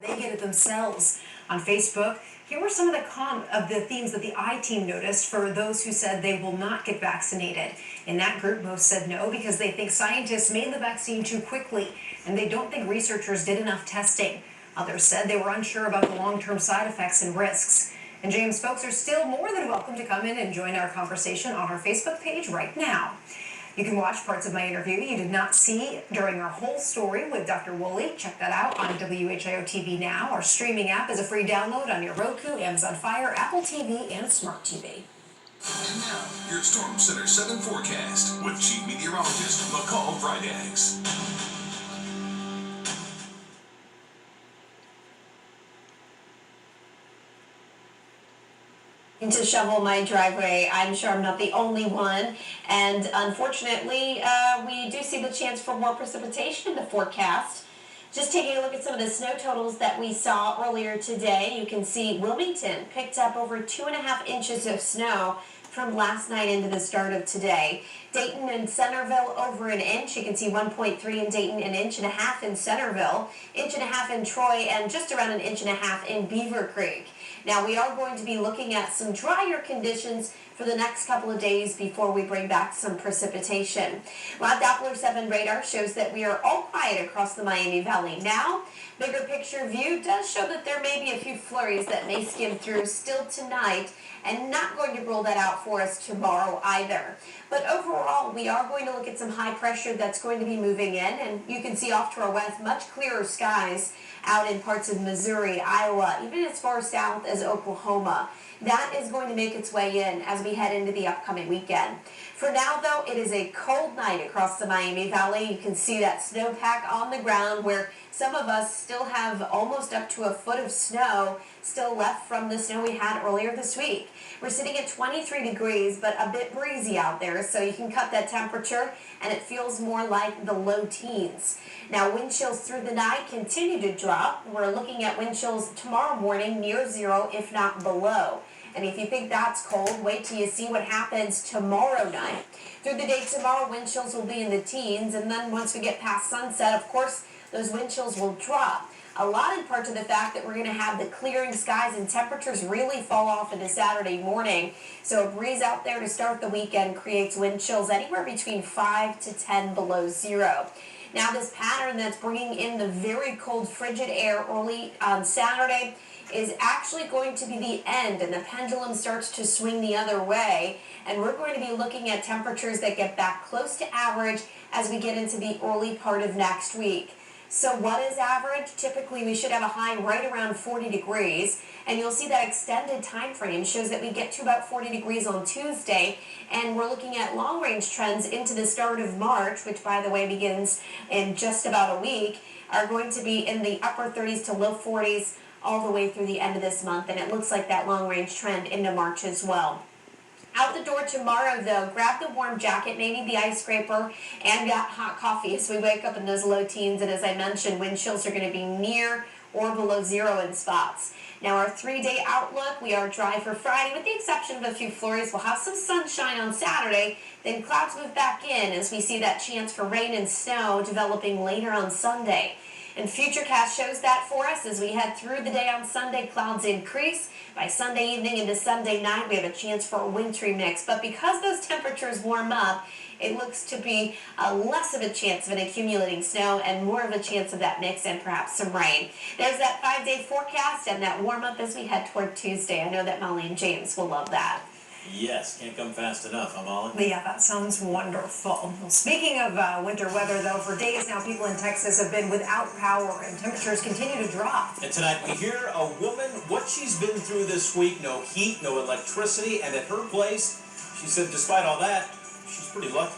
They get it themselves on Facebook. Here were some of the themes that the I-Team noticed for those who said they will not get vaccinated. In that group, most said no because they think scientists made the vaccine too quickly and they don't think researchers did enough testing. Others said they were unsure about the long-term side effects and risks. And James, folks are still more than welcome to come in and join our conversation on our Facebook page right now. You can watch parts of my interview you did not see during our whole story with Dr. Woolley. Check that out on WHIO TV Now. Our streaming app is a free download on your Roku, Amazon Fire, Apple TV, and Smart TV. And now, your Storm Center 7 forecast with Chief Meteorologist McCall Vrydaghs. To shovel my driveway. I'm sure I'm not the only one, and unfortunately we do see the chance for more precipitation in the forecast. Just taking a look at some of the snow totals that we saw earlier today, you can see Wilmington picked up over 2.5 inches of snow from last night into the start of today. Dayton and Centerville over an inch. You can see 1.3 in Dayton, an inch and a half in Centerville, inch and a half in Troy, and just around an inch and a half in Beaver Creek. Now we are going to be looking at some drier conditions for the next couple of days before we bring back some precipitation. Well, Doppler 7 radar shows that we are all quiet across the Miami Valley now. Bigger picture view does show that there may be a few flurries that may skim through still tonight, and not going to rule that out for us tomorrow either. But overall, we are going to look at some high pressure that's going to be moving in, and you can see off to our west much clearer skies out in parts of Missouri, Iowa, even as far south as Oklahoma. That is going to make its way in as we head into the upcoming weekend. For now, though, it is a cold night across the Miami Valley. You can see that snowpack on the ground where some of us still have almost up to a foot of snow still left from the snow we had earlier this week. We're sitting at 23 degrees, but a bit breezy out there, so you can cut that temperature, and it feels more like the low teens. Now, wind chills through the night continue to drop. We're looking at wind chills tomorrow morning near zero, if not below. And if you think that's cold, wait till you see what happens tomorrow night. Through the day tomorrow, wind chills will be in the teens, and then once we get past sunset, of course, those wind chills will drop. A lot in part to the fact that we're going to have the clearing skies and temperatures really fall off into Saturday morning. So a breeze out there to start the weekend creates wind chills anywhere between 5 to 10 below zero. Now this pattern that's bringing in the very cold, frigid air early on Saturday is actually going to be the end, and the pendulum starts to swing the other way, and we're going to be looking at temperatures that get back close to average as we get into the early part of next week. So what is average? Typically we should have a high right around 40 degrees, and you'll see that extended time frame shows that we get to about 40 degrees on Tuesday, and we're looking at long range trends into the start of March, which by the way begins in just about a week, are going to be in the upper 30s to low 40s all the way through the end of this month, and it looks like that long range trend into March as well. Out the door tomorrow, though, grab the warm jacket, maybe the ice scraper, and got hot coffee as we wake up in those low teens. And as I mentioned, wind chills are going to be near or below zero in spots. Now, our 3-day outlook, we are dry for Friday, with the exception of a few flurries. We'll have some sunshine on Saturday, then clouds move back in as we see that chance for rain and snow developing later on Sunday. And Futurecast shows that for us as we head through the day on Sunday. Clouds increase. By Sunday evening into Sunday night, we have a chance for a wintry mix. But because those temperatures warm up, it looks to be less of a chance of an accumulating snow and more of a chance of that mix and perhaps some rain. There's that 5-day forecast and that warm up as we head toward Tuesday. I know that Molly and James will love that. Yes, can't come fast enough, huh, Molly? Yeah, that sounds wonderful. Well, speaking of winter weather, though, for days now, people in Texas have been without power, and temperatures continue to drop. And tonight we hear a woman, what she's been through this week, no heat, no electricity, and at her place, she said despite all that, she's pretty lucky.